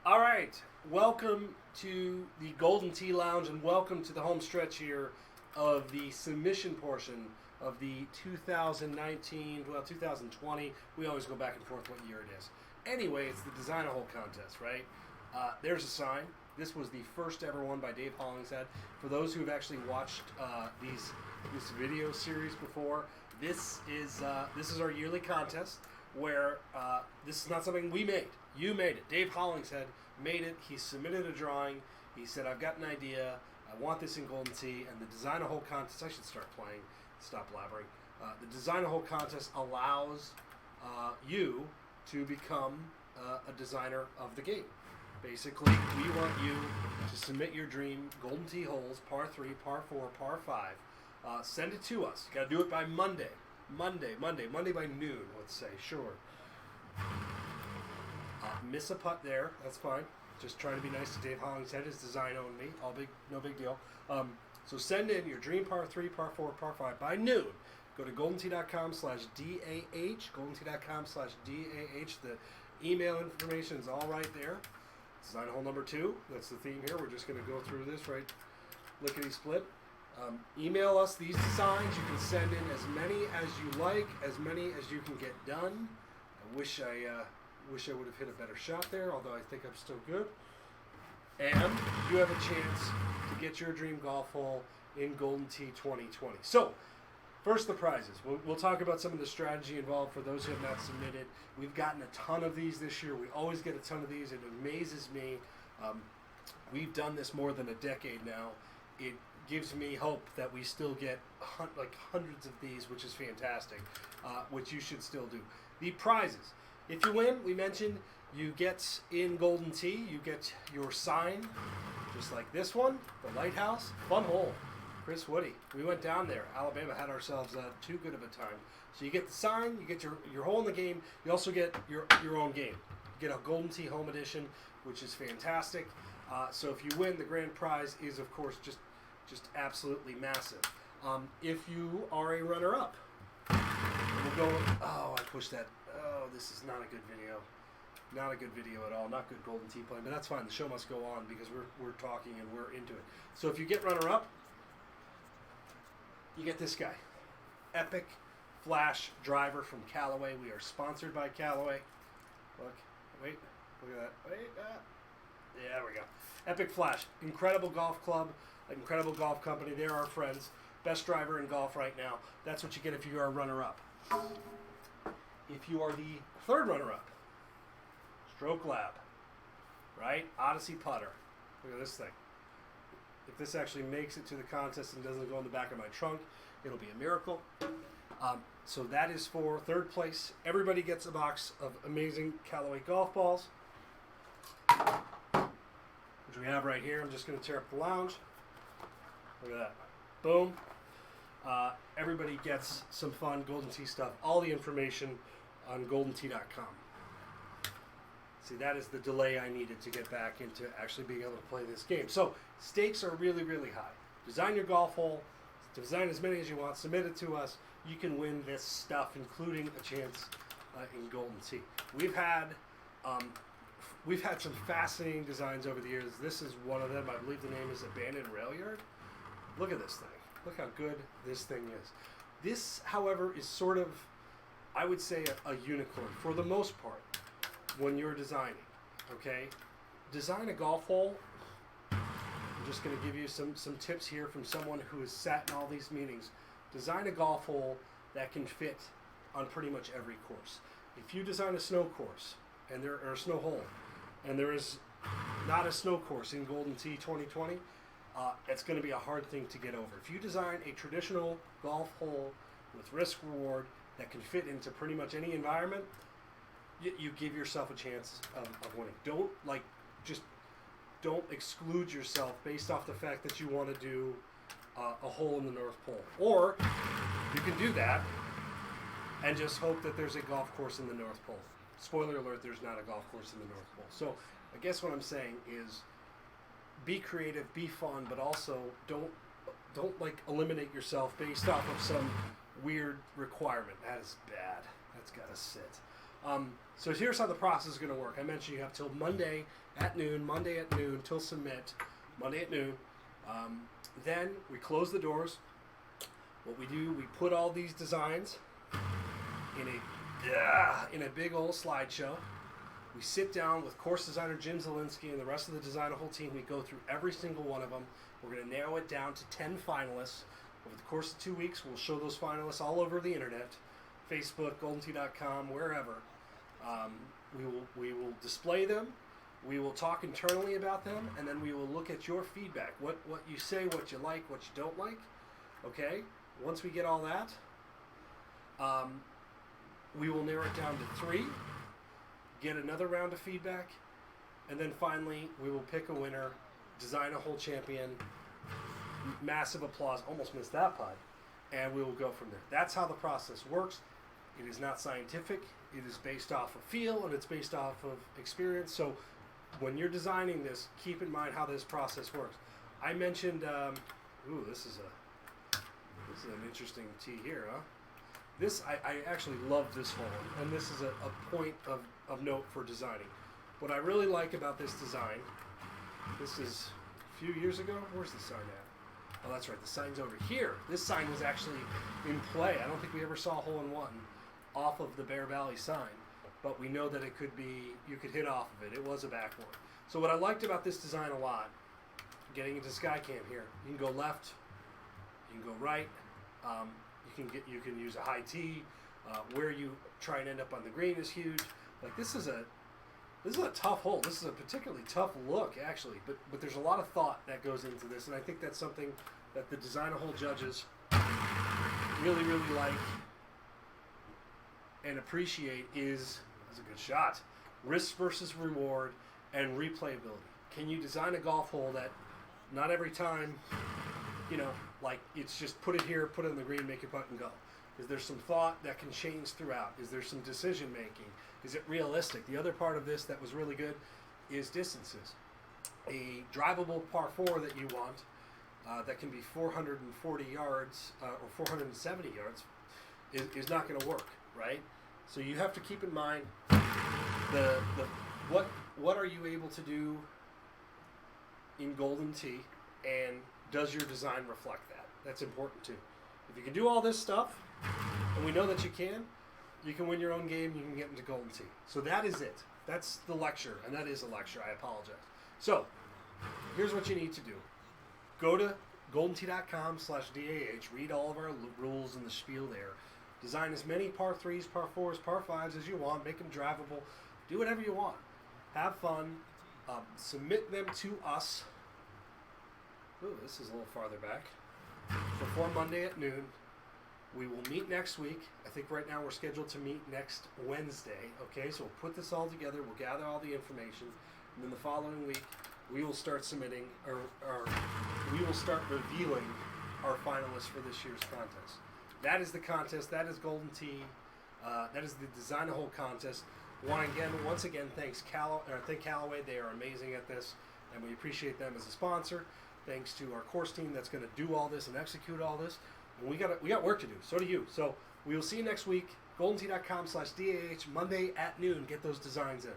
All right, welcome to the Golden Tee Lounge and welcome to the home stretch here of the submission portion of the 2020. We always go back and forth what year it is. Anyway, it's the Design a Hole contest, right? There's a sign. This was the first ever one by Dave Hollingshead. For those who have actually watched this video series before, this is our yearly contest where this is not something we made. You made it. Dave Hollingshead made it. He submitted a drawing. He said, I've got an idea. I want this in Golden Tee. And the Design a Hole contest, I should start playing. Stop blabbering. The Design a Hole contest allows you to become a designer of the game. Basically, we want you to submit your dream Golden Tee holes, par 3, par 4, par 5. Send it to us. You got to do it by Monday. Monday by noon, let's say. Sure. Miss a putt there. That's fine. Just trying to be nice to Dave Hollingshead. His design owned me. No big deal. So send in your dream par 3, par 4, par 5 by noon. Go to goldentee.com/DAH. Goldentee.com/DAH. The email information is all right there. Design hole number 2. That's the theme here. We're just going to go through this right lickety split. Email us these designs. You can send in as many as you like, as many as you can get done. I wish I would have hit a better shot there, although I think I'm still good. And you have a chance to get your dream golf hole in Golden Tee 2020. So, first the prizes. We'll talk about some of the strategy involved for those who have not submitted. We've gotten a ton of these this year. We always get a ton of these. It amazes me. We've done this more than a decade now. It gives me hope that we still get hundreds of these, which is fantastic, which you should still do. The prizes. If you win, we mentioned, you get in Golden Tee, you get your sign, just like this one, the Lighthouse. Fun hole. Chris Woody. We went down there. Alabama had ourselves too good of a time. So you get the sign, you get your hole in the game, you also get your own game. You get a Golden Tee Home Edition, which is fantastic. So if you win, the grand prize is, of course, just absolutely massive. If you are a runner-up, we'll go, I pushed that. Oh, this is not a good video. Not a good video at all. Not good Golden Tee playing, but that's fine. The show must go on because we're talking and we're into it. So if you get runner-up, you get this guy. Epic Flash driver from Callaway. We are sponsored by Callaway. Look at that. Yeah, there we go. Epic Flash. Incredible golf club. Incredible golf company. They're our friends. Best driver in golf right now. That's what you get if you are a runner-up. If you are the third runner-up, Stroke Lab, right? Odyssey putter. Look at this thing. If this actually makes it to the contest and doesn't go in the back of my trunk, it'll be a miracle. So that is for third place. Everybody gets a box of amazing Callaway golf balls, which we have right here. I'm just going to tear up the lounge. Look at that. Boom. Everybody gets some fun Golden Tee stuff. All the information on goldentee.com. See, that is the delay I needed to get back into actually being able to play this game. So, stakes are really, really high. Design your golf hole. Design as many as you want. Submit it to us. You can win this stuff, including a chance in Golden Tee. We've had some fascinating designs over the years. This is one of them. I believe the name is Abandoned Rail Yard. Look at this thing. Look how good this thing is. This, however, is sort of, I would say, a unicorn for the most part when you're designing, okay? Design a golf hole. I'm just going to give you some tips here from someone who has sat in all these meetings. Design a golf hole that can fit on pretty much every course. If you design a snow course, or a snow hole, and there is not a snow course in Golden Tee 2020, it's going to be a hard thing to get over. If you design a traditional golf hole with risk reward that can fit into pretty much any environment, you give yourself a chance of winning. Don't exclude yourself based off the fact that you want to do a hole in the North Pole. Or you can do that and just hope that there's a golf course in the North Pole. Spoiler alert, there's not a golf course in the North Pole. So I guess what I'm saying is, be creative, be fun, but also don't eliminate yourself based off of some weird requirement. That is bad. That's got to sit. So here's how the process is going to work. I mentioned you have till Monday at noon till submit, Monday at noon. Then we close the doors. What we do, we put all these designs in a big old slideshow. We sit down with course designer Jim Zielinski and the rest of the designer whole team. We go through every single one of them. We're going to narrow it down to 10 finalists. Over the course of 2 weeks, we'll show those finalists all over the internet, Facebook, goldentee.com, wherever. We will display them. We will talk internally about them, and then we will look at your feedback. What you say, what you like, what you don't like. Okay? Once we get all that, we will narrow it down to 3, get another round of feedback, and then finally we will pick a winner, design a whole champion, massive applause, almost missed that putt, and we will go from there. That's how the process works. It is not scientific. It is based off of feel, and it's based off of experience. So when you're designing this, keep in mind how this process works. I mentioned, this is an interesting tee here, huh? This, I actually love this hole, and this is a point of note for designing. What I really like about this design, this is a few years ago. Where's the sign at? Oh, that's right, the sign's over here. This sign was actually in play. I don't think we ever saw a hole-in-one off of the Bear Valley sign, but we know that it could be, you could hit off of it. It was a backboard. So what I liked about this design a lot, getting into Skycam here, you can go left, you can go right, you can use a high tee. Where you try and end up on the green is huge. Like this is a tough hole. This is a particularly tough look actually, but there's a lot of thought that goes into this, and I think that's something that the designer hole judges really like and appreciate is a good shot. Risk versus reward and replayability. Can you design a golf hole that not every time, like it's just put it here, put it in the green, make your putt and go? Is there some thought that can change throughout? Is there some decision making? Is it realistic? The other part of this that was really good is distances. A drivable par 4 that you want that can be 440 yards or 470 yards is not going to work, right? So you have to keep in mind what are you able to do in Golden Tee, and does your design reflect that? That's important too. If you can do all this stuff, and we know that you can win your own game, you can get into Golden Tee. So that is it. That's the lecture, and that is a lecture. I apologize. So here's what you need to do. Go to goldentee.com/DAH, read all of our rules and the spiel there. Design as many par 3s, par 4s, par 5s as you want. Make them drivable. Do whatever you want. Have fun. Submit them to us. Ooh, this is a little farther back. Before Monday at noon. We will meet next week. I think right now we're scheduled to meet next Wednesday. Okay, so we'll put this all together. We'll gather all the information. And then the following week, we will start submitting, or we will start revealing our finalists for this year's contest. That is the contest. That is Golden Tee. That is the Design a Hole contest. Once again, thank Callaway. They are amazing at this, and we appreciate them as a sponsor. Thanks to our course team that's going to do all this and execute all this. And we got work to do. So do you. So we will see you next week. goldentee.com/DAH, Monday at noon. Get those designs in.